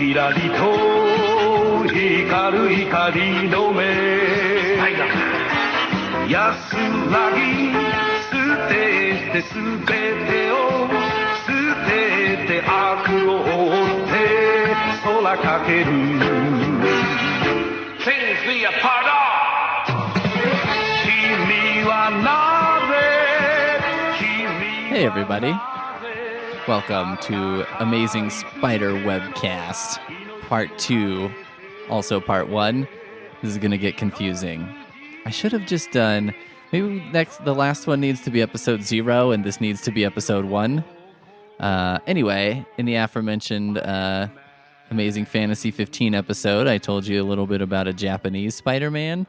キラリと光る光の目安らぎ捨ててすべてを捨てて悪を追って空かける Things we are part of 君はなぜ Hey everybody, welcome to Amazing Spider Webcast, Part 2, also Part 1. This is going to get confusing. I should have just done, maybe the last one needs to be episode 0 and this needs to be episode 1. Anyway, in the aforementioned Amazing Fantasy 15 episode, I told you a little bit about a Japanese Spider-Man.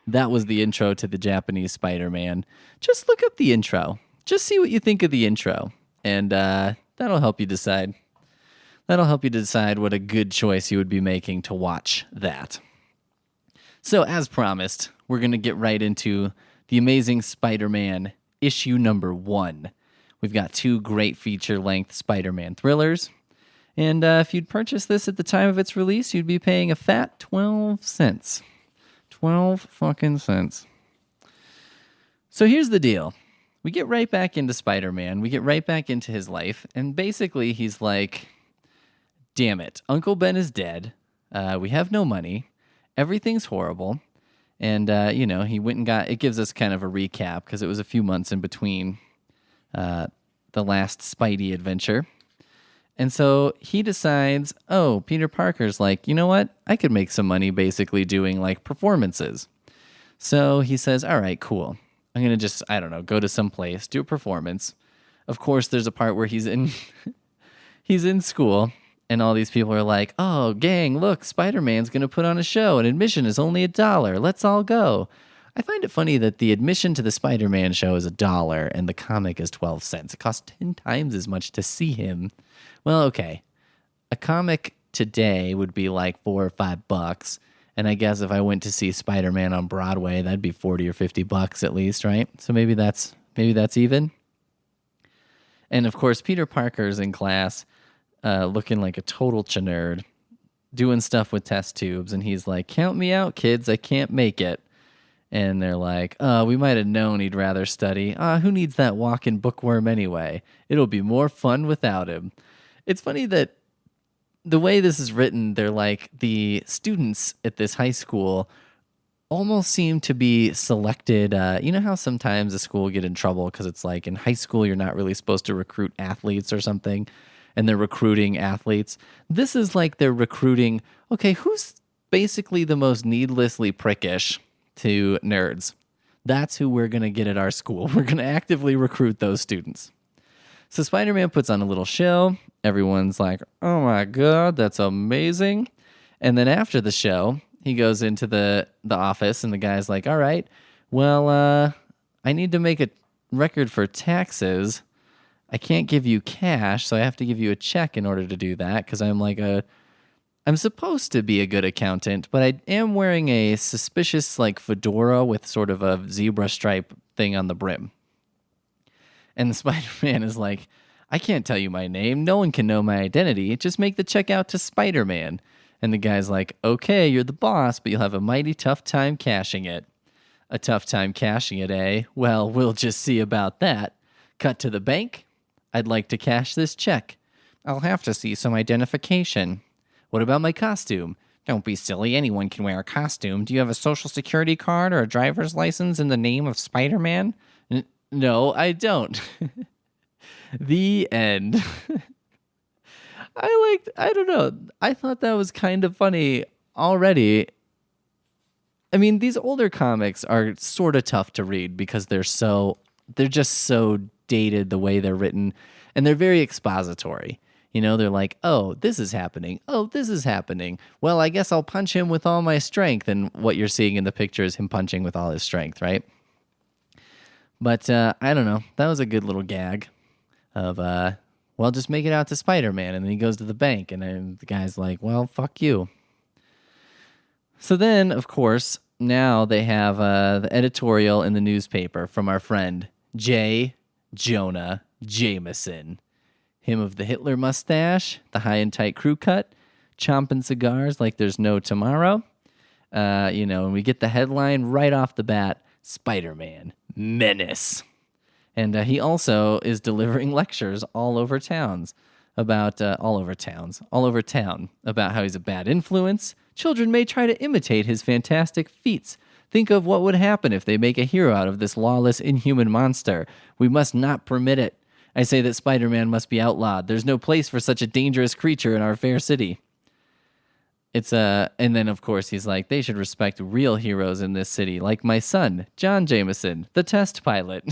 That was the intro to the Japanese Spider-Man. Just look up the intro. Just see what you think of the intro, and that'll help you decide. That'll help you decide what a good choice you would be making to watch that. So, as promised, we're going to get right into The Amazing Spider-Man, issue number 1. We've got 2 great feature-length Spider-Man thrillers, and if you'd purchased this at the time of its release, you'd be paying a fat 12 cents. 12 fucking cents. So here's the deal. We get right back into Spider-Man. We get right back into his life. And basically, he's like, damn it. Uncle Ben is dead. We have no money. Everything's horrible. And, he went and it gives us kind of a recap because it was a few months in between the last Spidey adventure. And so he decides, Peter Parker's like, you know what? I could make some money basically doing like performances. So he says, all right, cool. I'm going to just, go to some place, do a performance. Of course, there's a part where he's in school, and all these people are like, oh, gang, look, Spider-Man's going to put on a show, and admission is only $1. Let's all go. I find it funny that the admission to the Spider-Man show is $1, and the comic is 12 cents. It costs 10 times as much to see him. Well, okay. A comic today would be like $4 or $5. And I guess if I went to see Spider-Man on Broadway, that'd be $40 or $50 at least, right? So maybe that's even. And of course, Peter Parker's in class, looking like a total nerd, doing stuff with test tubes, and he's like, "Count me out, kids! I can't make it." And they're like, we might have known he'd rather study. Who needs that walking bookworm anyway? It'll be more fun without him. It's funny that the way this is written, they're like, the students at this high school almost seem to be selected. You know how sometimes a school will get in trouble because it's like in high school you're not really supposed to recruit athletes or something, and they're recruiting athletes. This is like they're recruiting, okay, who's basically the most needlessly prickish to nerds? That's who we're going to get at our school. We're going to actively recruit those students. So Spider-Man puts on a little show. Everyone's like, oh my God, that's amazing. And then after the show, he goes into the office, and the guy's like, all right, well, I need to make a record for taxes. I can't give you cash, so I have to give you a check in order to do that, because I'm supposed to be a good accountant, but I am wearing a suspicious like fedora with sort of a zebra stripe thing on the brim. And the Spider-Man is like, I can't tell you my name. No one can know my identity. Just make the check out to Spider-Man. And the guy's like, okay, you're the boss, but you'll have a mighty tough time cashing it. A tough time cashing it, eh? Well, we'll just see about that. Cut to the bank. I'd like to cash this check. I'll have to see some identification. What about my costume? Don't be silly. Anyone can wear a costume. Do you have a social security card or a driver's license in the name of Spider-Man? No, I don't. The end. I don't know. I thought that was kind of funny already. I mean, these older comics are sort of tough to read because they're just so dated the way they're written, and they're very expository. You know, they're like, oh, this is happening. Oh, this is happening. Well, I guess I'll punch him with all my strength. And what you're seeing in the picture is him punching with all his strength, right? But I don't know. That was a good little gag of, just make it out to Spider-Man. And then he goes to the bank, and then the guy's like, well, fuck you. So then, of course, now they have the editorial in the newspaper from our friend J. Jonah Jameson. Him of the Hitler mustache, the high and tight crew cut, chomping cigars like there's no tomorrow. And we get the headline right off the bat, Spider-Man, Menace. And he also is delivering lectures all over town about how he's a bad influence. Children may try to imitate his fantastic feats. Think of what would happen if they make a hero out of this lawless, inhuman monster. We must not permit it. I say that Spider-Man must be outlawed. There's no place for such a dangerous creature in our fair city. And then of course he's like, they should respect real heroes in this city, like my son, John Jameson, the test pilot.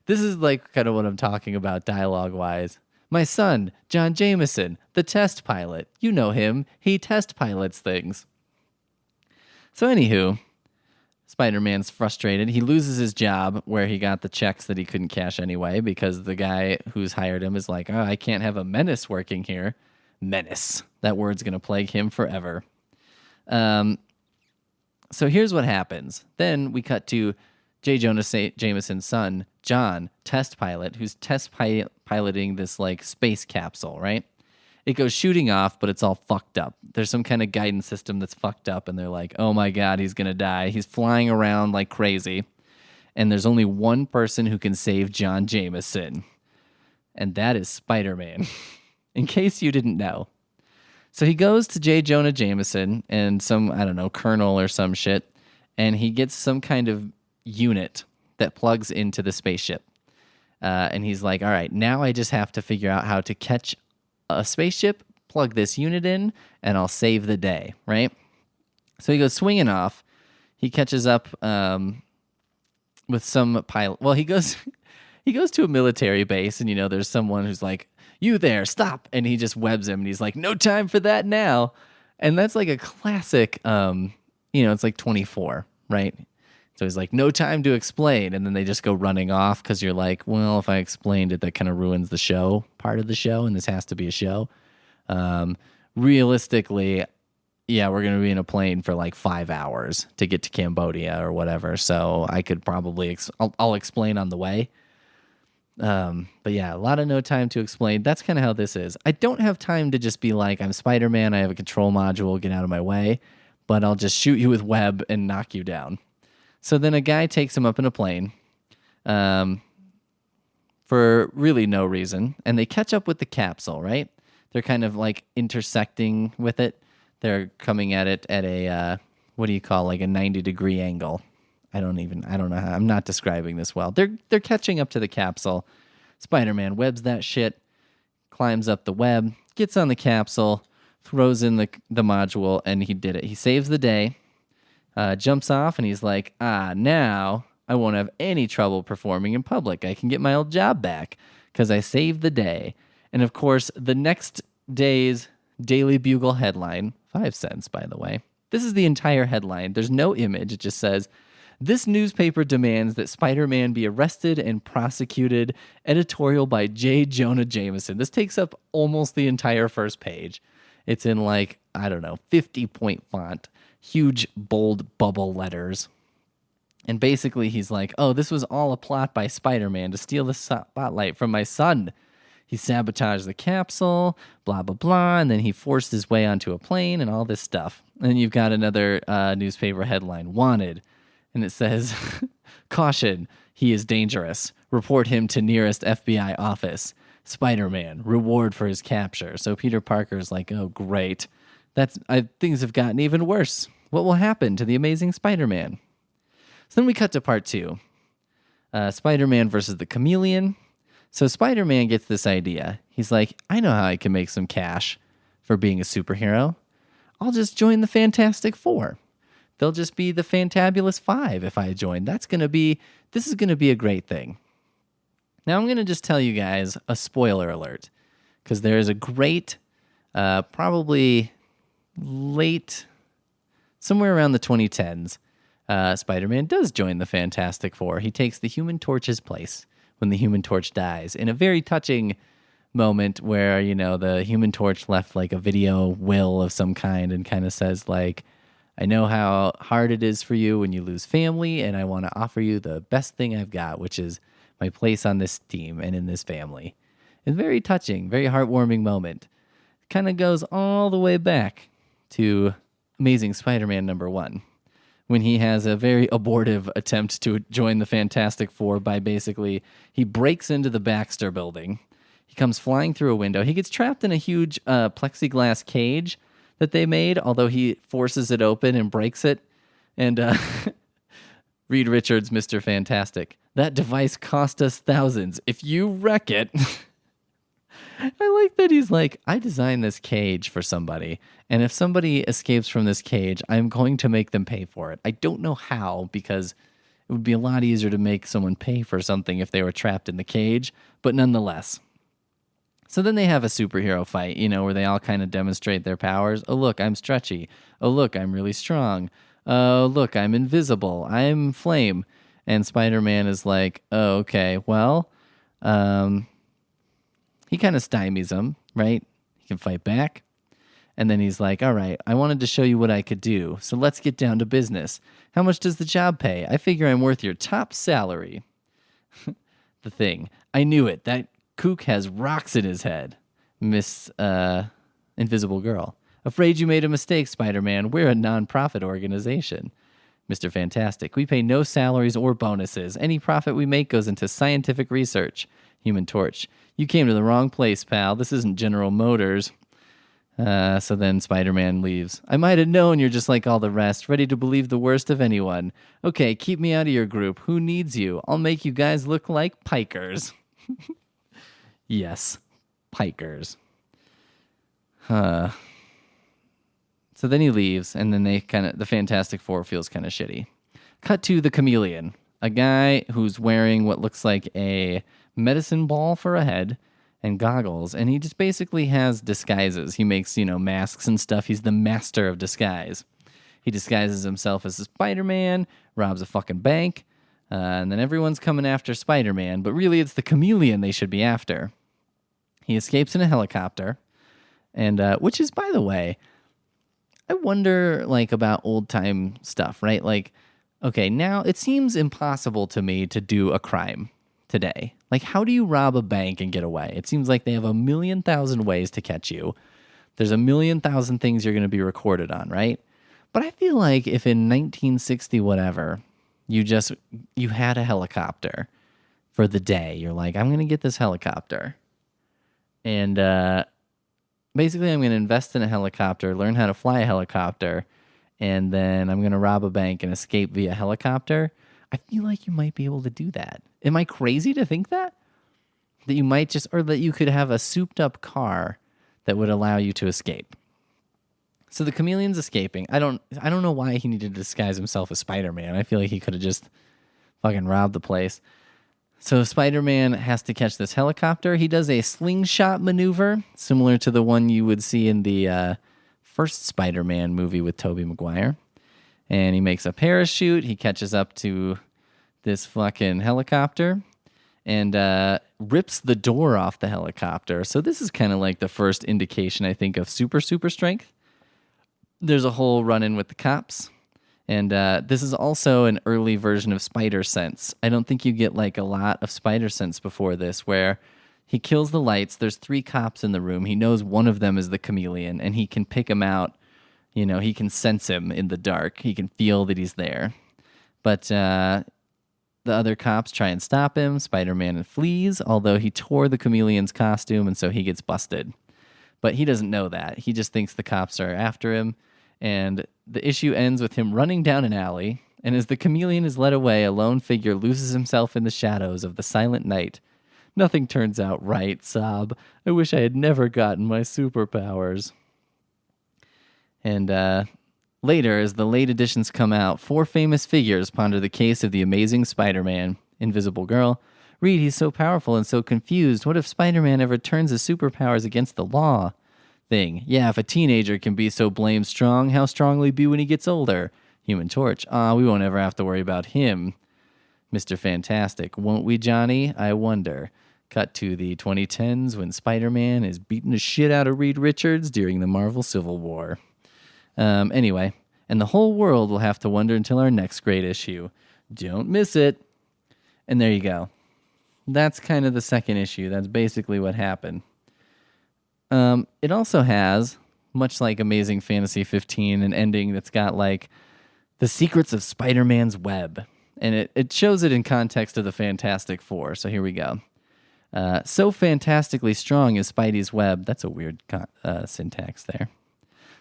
This is like kind of what I'm talking about dialogue-wise. My son, John Jameson, the test pilot. You know him. He test pilots things. So anywho, Spider-Man's frustrated. He loses his job where he got the checks that he couldn't cash anyway because the guy who's hired him is like, I can't have a menace working here. Menace. That word's going to plague him forever. So here's what happens. Then we cut to J. Jonah Jameson's son, John, test pilot, who's piloting this like space capsule, right? It goes shooting off, but it's all fucked up. There's some kind of guidance system that's fucked up, and they're like, oh my God, he's going to die. He's flying around like crazy. And there's only one person who can save John Jameson, and that is Spider-Man, in case you didn't know. So he goes to J. Jonah Jameson and some, colonel or some shit, and he gets some kind of unit that plugs into the spaceship. And he's like, all right, now I just have to figure out how to catch a spaceship, plug this unit in, and I'll save the day, right? So he goes swinging off. He catches up with some pilot. Well, he goes to a military base, and, there's someone who's like, you there, stop. And he just webs him, and he's like, no time for that now. And that's like a classic, it's like 24, right? So he's like, no time to explain. And then they just go running off because you're like, well, if I explained it, that kind of ruins the show, part of the show, and this has to be a show. Realistically, yeah, we're going to be in a plane for like 5 hours to get to Cambodia or whatever. So I could probably, I'll explain on the way. But yeah, a lot of no time to explain. That's kind of how this is. I don't have time to just be like, I'm Spider-Man, I have a control module, get out of my way. But I'll just shoot you with web and knock you down. So then a guy takes him up in a plane for really no reason, and they catch up with the capsule, right? They're kind of like intersecting with it. They're coming at it at a, like a 90-degree angle. I don't know how, I'm not describing this well. They're catching up to the capsule. Spider-Man webs that shit, climbs up the web, gets on the capsule, throws in the module, and he did it. He saves the day. Jumps off, and he's like, now I won't have any trouble performing in public. I can get my old job back because I saved the day. And of course, the next day's Daily Bugle headline, 5 cents, by the way. This is the entire headline. There's no image. It just says, this newspaper demands that Spider-Man be arrested and prosecuted. Editorial by J. Jonah Jameson. This takes up almost the entire first page. It's in 50-point font. Huge, bold bubble letters. And basically he's like, this was all a plot by Spider-Man to steal the spotlight from my son. He sabotaged the capsule, blah, blah, blah, and then he forced his way onto a plane and all this stuff. And then you've got another newspaper headline, Wanted. And it says, caution, he is dangerous. Report him to nearest FBI office. Spider-Man, reward for his capture. So Peter Parker's like, oh, great. Things have gotten even worse. What will happen to the Amazing Spider-Man? So then we cut to part 2. Spider-Man versus the Chameleon. So Spider-Man gets this idea. He's like, I know how I can make some cash for being a superhero. I'll just join the Fantastic Four. They'll just be the Fantabulous Five if I join. This is going to be a great thing. Now I'm going to just tell you guys a spoiler alert, because there is a great, probably late, somewhere around the 2010s, Spider-Man does join the Fantastic Four. He takes the Human Torch's place when the Human Torch dies in a very touching moment where, the Human Torch left like a video will of some kind and kind of says like, I know how hard it is for you when you lose family, and I want to offer you the best thing I've got, which is my place on this team and in this family. It's very touching, very heartwarming moment. kind of goes all the way back to Amazing Spider-Man #1, when he has a very abortive attempt to join the Fantastic Four by basically, he breaks into the Baxter building. He comes flying through a window. He gets trapped in a huge plexiglass cage that they made, although he forces it open and breaks it. And Reed Richards, Mr. Fantastic, that device cost us thousands. If you wreck it... I like that he's like, I designed this cage for somebody, and if somebody escapes from this cage, I'm going to make them pay for it. I don't know how, because it would be a lot easier to make someone pay for something if they were trapped in the cage, but nonetheless. So then they have a superhero fight, where they all kind of demonstrate their powers. Oh, look, I'm stretchy. Oh, look, I'm really strong. Oh, look, I'm invisible. I'm flame. And Spider-Man is like, oh, okay, well, he kind of stymies him, right? He can fight back. And then he's like, all right, I wanted to show you what I could do, so let's get down to business. How much does the job pay? I figure I'm worth your top salary. The Thing. I knew it. That kook has rocks in his head. Miss Invisible Girl. Afraid you made a mistake, Spider-Man. We're a non-profit organization. Mr. Fantastic. We pay no salaries or bonuses. Any profit we make goes into scientific research. Human Torch. You came to the wrong place, pal. This isn't General Motors. So then Spider-Man leaves. I might have known you're just like all the rest, ready to believe the worst of anyone. Okay, keep me out of your group. Who needs you? I'll make you guys look like pikers. Yes, pikers. So then he leaves, and then the Fantastic Four feels kind of shitty. Cut to the Chameleon, a guy who's wearing what looks like a medicine ball for a head and goggles, and he just basically has disguises. He makes, masks and stuff. He's the master of disguise. He disguises himself as a Spider-Man, robs a fucking bank, and then everyone's coming after Spider-Man, but really it's the Chameleon they should be after. He escapes in a helicopter, and which is, by the way, I wonder, about old-time stuff, right? Okay, now it seems impossible to me to do a crime today. How do you rob a bank and get away? It seems like they have 1,000,000 ways to catch you. There's 1,000,000 things you're going to be recorded on, right? But I feel like if in 1960 whatever, you had a helicopter for the day, you're like, I'm going to get this helicopter. And basically I'm going to invest in a helicopter, learn how to fly a helicopter, and then I'm going to rob a bank and escape via helicopter. I feel like you might be able to do that. Am I crazy to think that? That you might or that you could have a souped up car that would allow you to escape. So the Chameleon's escaping. I don't know why he needed to disguise himself as Spider-Man. I feel like he could have just fucking robbed the place. So Spider-Man has to catch this helicopter. He does a slingshot maneuver, similar to the one you would see in the first Spider-Man movie with Tobey Maguire. And he makes a parachute. He catches up to this fucking helicopter and rips the door off the helicopter. So this is kind of like the first indication, I think, of super strength. There's a whole run-in with the cops. And this is also an early version of Spider Sense. I don't think you get a lot of Spider Sense before this, where he kills the lights. There's 3 cops in the room. He knows one of them is the Chameleon, and he can pick him out. He can sense him in the dark. He can feel that he's there. But the other cops try and stop him. Spider-Man flees, although he tore the Chameleon's costume, and so he gets busted. But he doesn't know that. He just thinks the cops are after him. And the issue ends with him running down an alley. And as the Chameleon is led away, a lone figure loses himself in the shadows of the silent night. Nothing turns out right, sob. I wish I had never gotten my superpowers. And later, as the late editions come out, 4 famous figures ponder the case of the Amazing Spider-Man. Invisible Girl. Reed, he's so powerful and so confused. What if Spider-Man ever turns his superpowers against the law? Thing. Yeah, if a teenager can be so blame strong, how strong will he be when he gets older? Human Torch. We won't ever have to worry about him. Mr. Fantastic. Won't we, Johnny? I wonder. Cut to the 2010s when Spider-Man is beating the shit out of Reed Richards during the Marvel Civil War. Anyway, and the whole world will have to wonder until our next great issue. Don't miss it. And there you go. That's kind of the second issue. That's basically what happened. It also has, much like Amazing Fantasy 15, an ending that's got like the secrets of Spider-Man's web. And it shows it in context of the Fantastic Four. So here we go. So fantastically strong is Spidey's web. That's a weird syntax there.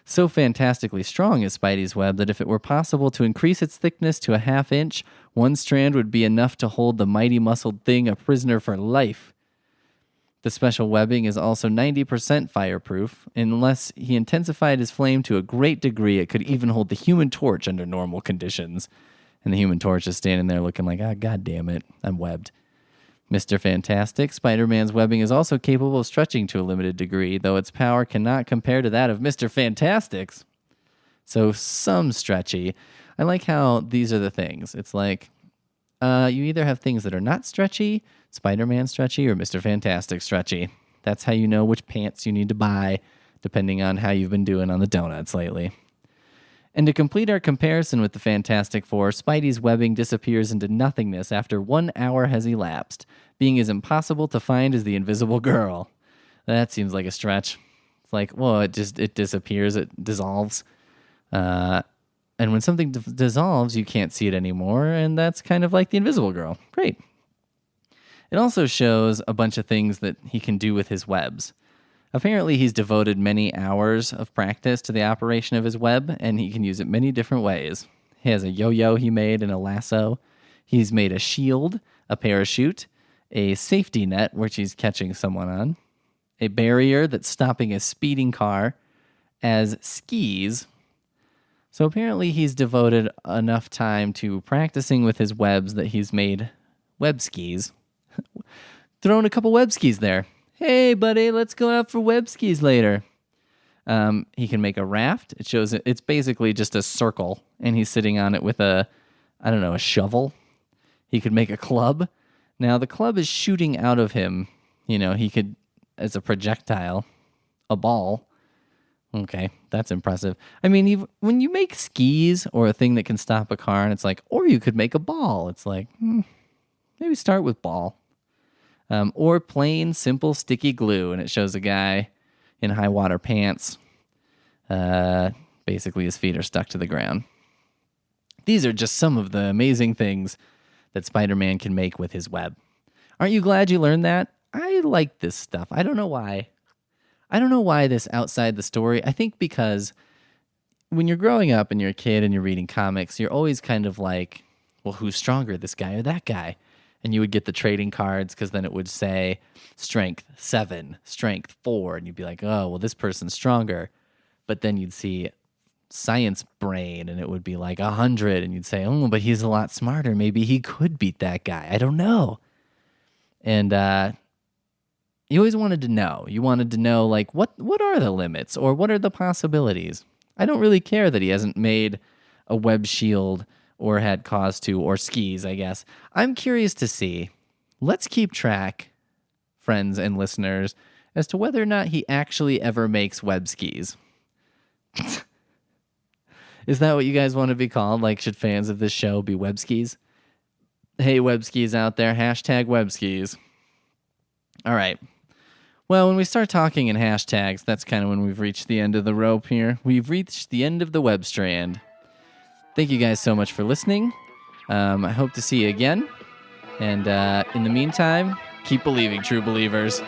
So fantastically strong is Spidey's web that if it were possible to increase its thickness to a ½ inch, one strand would be enough to hold the mighty muscled thing a prisoner for life. The special webbing is also 90% fireproof. Unless he intensified his flame to a great degree, it could even hold the Human Torch under normal conditions. And the Human Torch is standing there looking like, God damn it, I'm webbed. Mr. Fantastic, Spider-Man's webbing is also capable of stretching to a limited degree, though its power cannot compare to that of Mr. Fantastic's. So some stretchy. I like how these are the things. It's like you either have things that are not stretchy, Spider-Man stretchy, or Mr. Fantastic stretchy. That's how you know which pants you need to buy, depending on how you've been doing on the donuts lately. And to complete our comparison with the Fantastic Four, Spidey's webbing disappears into nothingness after 1 hour has elapsed, being as impossible to find as the Invisible Girl. That seems like a stretch. It's like, well, it disappears, it dissolves. And when something dissolves, you can't see it anymore, and that's kind of like the Invisible Girl. Great. It also shows a bunch of things that he can do with his webs. Apparently, he's devoted many hours of practice to the operation of his web, and he can use it many different ways. He has a yo-yo he made and a lasso. He's made a shield, a parachute, a safety net, which he's catching someone on, a barrier that's stopping a speeding car, as skis. So apparently he's devoted enough time to practicing with his webs that he's made web skis. Thrown a couple web skis there. Hey, buddy, let's go out for web skis later. He can make a raft. It shows it's basically just a circle, and he's sitting on it with a shovel. He could make a club. Now, the club is shooting out of him. You know, he could, as a projectile, a ball. Okay, that's impressive. I mean, when you make skis or a thing that can stop a car, and it's like, or you could make a ball. It's like, maybe start with ball. Or plain, simple, sticky glue, and it shows a guy in high water pants. Basically, his feet are stuck to the ground. These are just some of the amazing things that Spider-Man can make with his web. Aren't you glad you learned that? I like this stuff. I don't know why. I don't know why this outside the story. I think because when you're growing up and you're a kid and you're reading comics, you're always kind of like, well, who's stronger, this guy or that guy? And you would get the trading cards because then it would say strength 7, strength 4. And you'd be like, oh, well, this person's stronger. But then you'd see science brain and it would be like 100. And you'd say, oh, but he's a lot smarter. Maybe he could beat that guy. I don't know. And you always wanted to know. You wanted to know, like, what are the limits or what are the possibilities? I don't really care that he hasn't made a web shield or had cause to, or skis, I guess. I'm curious to see. Let's keep track, friends and listeners, as to whether or not he actually ever makes web skis. Is that what you guys want to be called? Like, should fans of this show be web skis? Hey, web skis out there, hashtag web skis. All right. Well, when we start talking in hashtags, that's kind of when we've reached the end of the rope here. We've reached the end of the web strand. Thank you guys so much for listening. I hope to see you again. And in the meantime, keep believing, true believers.